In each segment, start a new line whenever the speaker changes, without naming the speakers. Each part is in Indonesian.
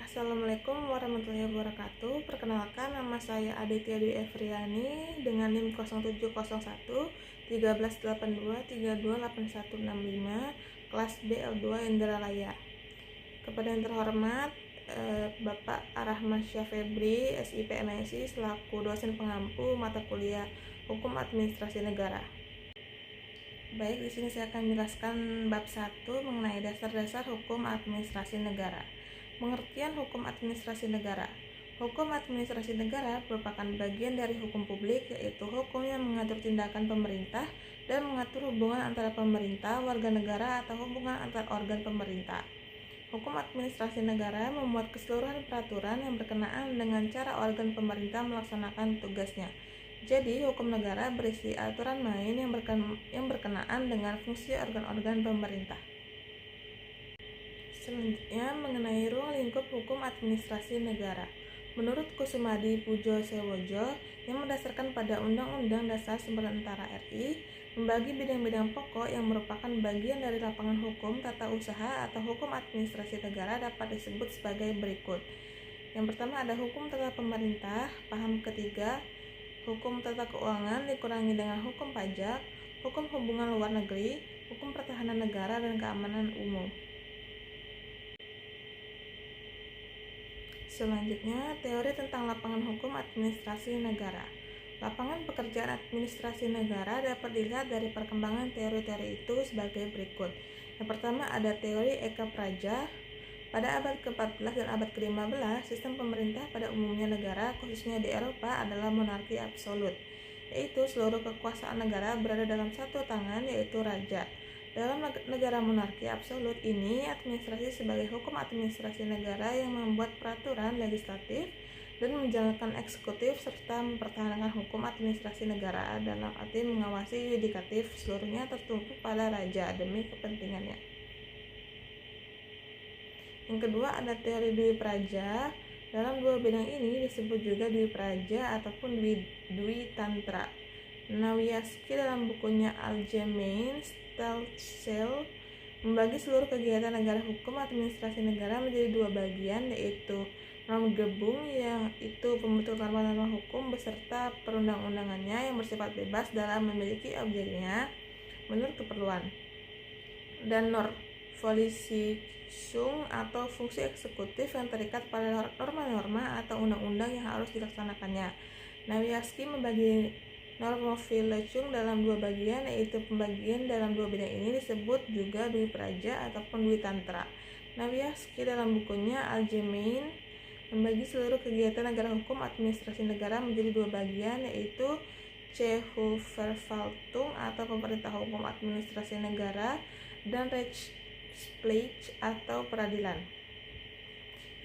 Assalamualaikum warahmatullahi wabarakatuh. Perkenalkan, nama saya Aditya Dwi Efriani dengan NIM 0701 1382 328165 kelas BL2 Indralaya. Kepada yang terhormat Bapak Arahman Syafebri, SIP MSI selaku dosen pengampu mata kuliah Hukum Administrasi Negara. Baik, di sini saya akan menjelaskan bab 1 mengenai dasar-dasar hukum administrasi negara. Pengertian hukum administrasi negara. Hukum administrasi negara merupakan bagian dari hukum publik, yaitu hukum yang mengatur tindakan pemerintah dan mengatur hubungan antara pemerintah, warga negara, atau hubungan antar organ pemerintah. Hukum administrasi negara memuat keseluruhan peraturan yang berkenaan dengan cara organ pemerintah melaksanakan tugasnya. Jadi, hukum negara berisi aturan main yang berkenaan dengan fungsi organ-organ pemerintah. Selanjutnya, mengenai ruang lingkup hukum administrasi negara. Menurut Kusumadi Pujo Sewojo, yang mendasarkan pada Undang-Undang Dasar Nusantara RI, membagi bidang-bidang pokok yang merupakan bagian dari lapangan hukum tata usaha atau hukum administrasi negara dapat disebut sebagai berikut. Yang pertama ada hukum tata pemerintah, paham ketiga, hukum tata keuangan dikurangi dengan hukum pajak, hukum hubungan luar negeri, hukum pertahanan negara dan keamanan umum. Selanjutnya, teori tentang lapangan hukum administrasi negara. Lapangan pekerjaan administrasi negara dapat dilihat dari perkembangan teori-teori itu sebagai berikut. Yang pertama ada teori Eka Praja. Pada abad ke-14 dan abad ke-15, sistem pemerintah pada umumnya negara, khususnya di Eropa, adalah monarki absolut, yaitu seluruh kekuasaan negara berada dalam satu tangan, yaitu raja. Dalam negara monarki absolut ini, administrasi sebagai hukum administrasi negara yang membuat peraturan legislatif dan menjalankan eksekutif serta mempertahankan hukum administrasi negara dalam arti mengawasi yudikatif seluruhnya tertumpu pada raja demi kepentingannya. Yang kedua ada teori Dwi Praja. Dalam dua bidang ini disebut juga Dwi Praja ataupun Dwi Tantra. Nawiaski dalam bukunya Algemein Staatsrecht membagi seluruh kegiatan negara hukum administrasi negara menjadi dua bagian, yaitu Normgebung yang itu pembentukan norma hukum beserta perundang-undangannya yang bersifat bebas dalam memiliki objeknya menurut keperluan, dan Normvollziehung atau fungsi eksekutif yang terikat pada norma-norma atau undang-undang yang harus dilaksanakannya. Nawiaski membagi Normvollziehung dalam dua bagian, yaitu pembagian dalam dua bidang ini disebut juga Dwi Praja ataupun Dwi Tantra. Nawiaski dalam bukunya Algemein membagi seluruh kegiatan negara hukum administrasi negara menjadi dua bagian, yaitu Rechtsverwaltung atau pemerintah hukum administrasi negara dan Rechtspflege atau peradilan.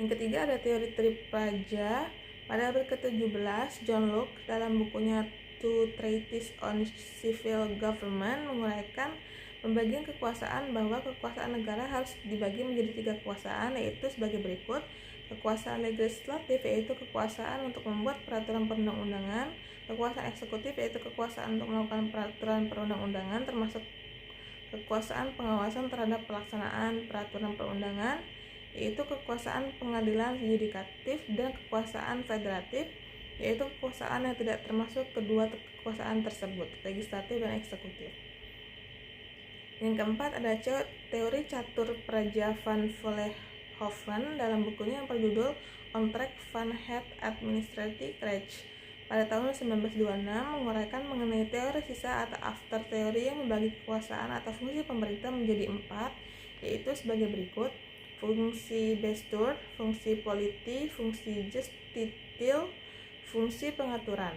Yang ketiga ada teori Tripraja. Pada abad ke-17, John Locke dalam bukunya Two Treatises on Civil Government menguraikan pembagian kekuasaan bahwa kekuasaan negara harus dibagi menjadi tiga kekuasaan, yaitu sebagai berikut. Kekuasaan legislatif yaitu kekuasaan untuk membuat peraturan perundang-undangan, kekuasaan eksekutif yaitu kekuasaan untuk melakukan peraturan perundang-undangan termasuk kekuasaan pengawasan terhadap pelaksanaan peraturan perundangan, yaitu kekuasaan pengadilan yudikatif, dan kekuasaan federatif yaitu kekuasaan yang tidak termasuk kedua kekuasaan tersebut, legislatif dan eksekutif. Yang keempat ada teori catur praja van Vollenhoven dalam bukunya yang berjudul On Track van het Administrative Recht pada tahun 1926 menguraikan mengenai teori sisa atau after teori yang membagi kekuasaan atau fungsi pemerintah menjadi empat, yaitu sebagai berikut: fungsi bestuur, fungsi politi, fungsi justitiel, fungsi pengaturan.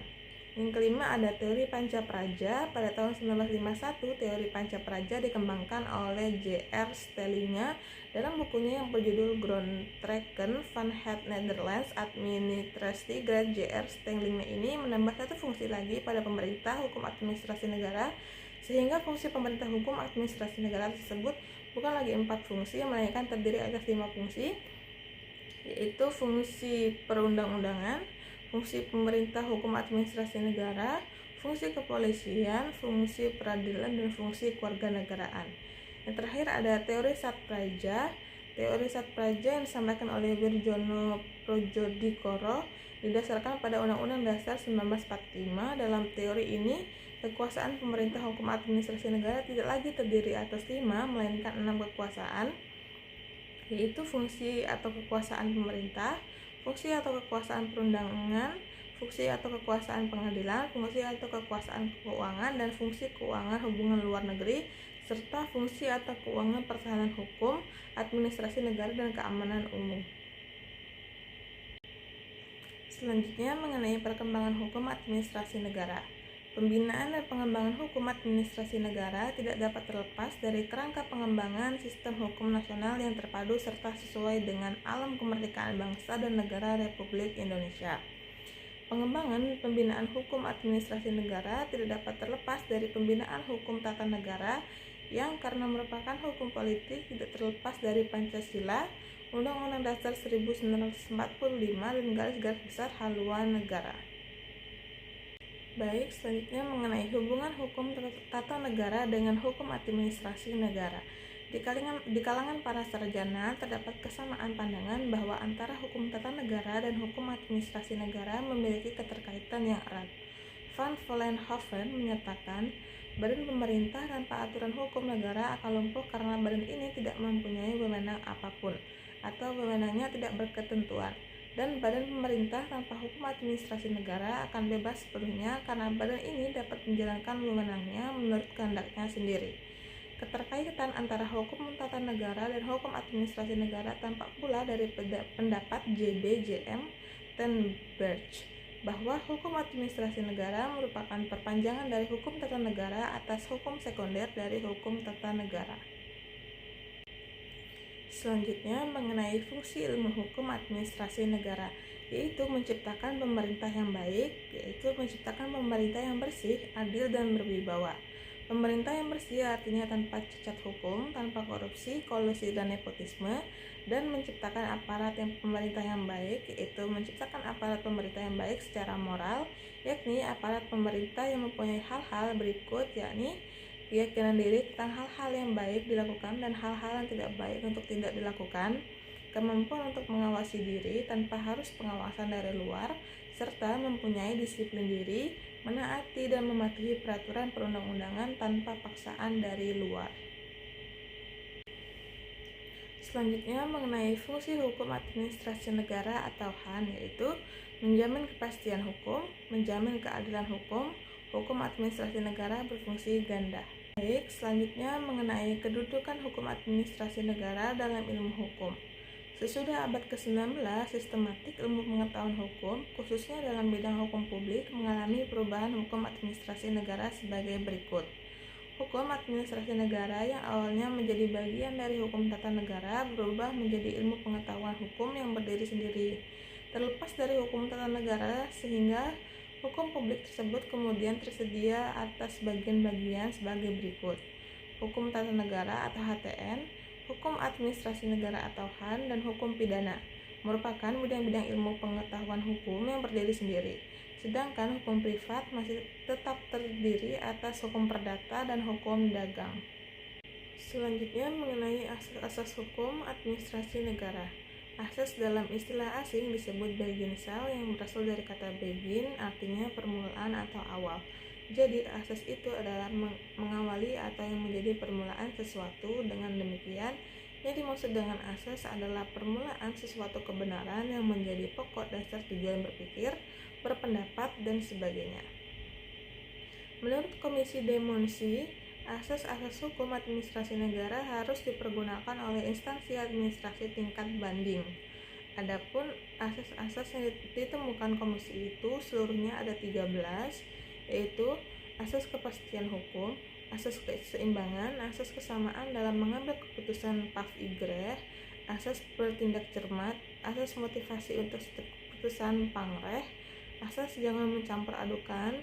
Yang kelima ada teori Pancapraja. Pada tahun 1951, teori Pancapraja dikembangkan oleh J.R. Stellinga dalam bukunya yang berjudul Grondrechten van het Nederlands Administratie. J.R. Stellinga ini menambah satu fungsi lagi pada pemerintah hukum administrasi negara, sehingga fungsi pemerintah hukum administrasi negara tersebut bukan lagi 4 fungsi, melainkan terdiri atas 5 fungsi, yaitu fungsi perundang-undangan, fungsi pemerintah hukum administrasi negara, fungsi kepolisian, fungsi peradilan, dan fungsi kewarganegaraan. Yang terakhir ada teori Satpraja. Teori Satpraja yang disampaikan oleh Wirjono Projodikoro didasarkan pada Undang-Undang Dasar 1945. Dalam teori ini, kekuasaan pemerintah hukum administrasi negara tidak lagi terdiri atas 5, melainkan 6 kekuasaan, yaitu fungsi atau kekuasaan pemerintah, fungsi atau kekuasaan perundangan, fungsi atau kekuasaan pengadilan, fungsi atau kekuasaan keuangan, dan fungsi keuangan hubungan luar negeri, serta fungsi atau keuangan pertahanan hukum, administrasi negara, dan keamanan umum. Selanjutnya mengenai perkembangan hukum administrasi negara. Pembinaan dan pengembangan hukum administrasi negara tidak dapat terlepas dari kerangka pengembangan sistem hukum nasional yang terpadu serta sesuai dengan alam kemerdekaan bangsa dan negara Republik Indonesia. Pengembangan pembinaan hukum administrasi negara tidak dapat terlepas dari pembinaan hukum tata negara yang karena merupakan hukum politik tidak terlepas dari Pancasila, Undang-Undang Dasar 1945, dan garis-garis besar haluan negara. Baik, selanjutnya mengenai hubungan hukum tata negara dengan hukum administrasi negara. Di kalangan para sarjana terdapat kesamaan pandangan bahwa antara hukum tata negara dan hukum administrasi negara memiliki keterkaitan yang erat. Van Vollenhoven menyatakan, badan pemerintah tanpa aturan hukum negara akan lumpuh karena badan ini tidak mempunyai wewenang apapun, atau wewenangnya tidak berketentuan. Dan badan pemerintah tanpa hukum administrasi negara akan bebas sepenuhnya karena badan ini dapat menjalankan wewenangnya menurut kehendaknya sendiri. Keterkaitan antara hukum tata negara dan hukum administrasi negara tampak pula dari pendapat J.B.J.M. Tenberge bahwa hukum administrasi negara merupakan perpanjangan dari hukum tata negara atas hukum sekunder dari hukum tata negara. Selanjutnya mengenai fungsi ilmu hukum administrasi negara, yaitu menciptakan pemerintah yang baik, yaitu menciptakan pemerintah yang bersih, adil, dan berwibawa. Pemerintah yang bersih artinya tanpa cacat hukum, tanpa korupsi, kolusi, dan nepotisme, dan menciptakan aparat pemerintah yang baik, yaitu menciptakan aparat pemerintah yang baik secara moral, yakni aparat pemerintah yang mempunyai hal-hal berikut, yakni keyakinan diri tentang hal-hal yang baik dilakukan dan hal-hal yang tidak baik untuk tidak dilakukan, kemampuan untuk mengawasi diri tanpa harus pengawasan dari luar, serta mempunyai disiplin diri, menaati dan mematuhi peraturan perundang-undangan tanpa paksaan dari luar. Selanjutnya mengenai fungsi hukum administrasi negara atau HAN, yaitu menjamin kepastian hukum, menjamin keadilan hukum. Hukum administrasi negara berfungsi ganda. Baik, selanjutnya mengenai kedudukan hukum administrasi negara dalam ilmu hukum. Sesudah abad ke-19, sistematik ilmu pengetahuan hukum, khususnya dalam bidang hukum publik, mengalami perubahan hukum administrasi negara sebagai berikut. Hukum administrasi negara yang awalnya menjadi bagian dari hukum tata negara berubah menjadi ilmu pengetahuan hukum yang berdiri sendiri, terlepas dari hukum tata negara, sehingga hukum publik tersebut kemudian tersedia atas bagian-bagian sebagai berikut: hukum tata negara atau HTN, hukum administrasi negara atau HAN, dan hukum pidana, merupakan bidang-bidang ilmu pengetahuan hukum yang berdiri sendiri. Sedangkan hukum privat masih tetap terdiri atas hukum perdata dan hukum dagang. Selanjutnya mengenai asas-asas hukum administrasi negara. Asas dalam istilah asing disebut Beginn-Shall yang berasal dari kata begin, artinya permulaan atau awal. Jadi asas itu adalah mengawali atau yang menjadi permulaan sesuatu. Dengan demikian, yang dimaksud dengan asas adalah permulaan sesuatu kebenaran yang menjadi pokok dasar tujuan berpikir, berpendapat, dan sebagainya. Menurut Komisi De Monsi, asas-asas hukum administrasi negara harus dipergunakan oleh instansi administrasi tingkat banding. Adapun asas-asas yang ditemukan komisi itu seluruhnya ada 13, yaitu asas kepastian hukum, asas keseimbangan, asas kesamaan dalam mengambil keputusan paf-igreh, asas bertindak cermat, asas motivasi untuk keputusan pangreh, asas jangan mencampur adukan,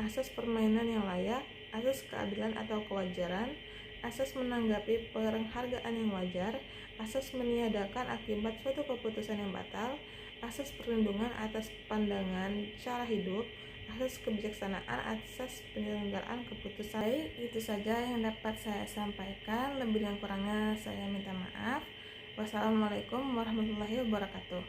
asas permainan yang layak, asas keadilan atau kewajaran, asas menanggapi penghargaan yang wajar, asas meniadakan akibat suatu keputusan yang batal, asas perlindungan atas pandangan cara hidup, asas kebijaksanaan, asas penyelenggaraan keputusan. Baik, itu saja yang dapat saya sampaikan. Lebih dan kurangnya saya minta maaf. Wassalamualaikum warahmatullahi wabarakatuh.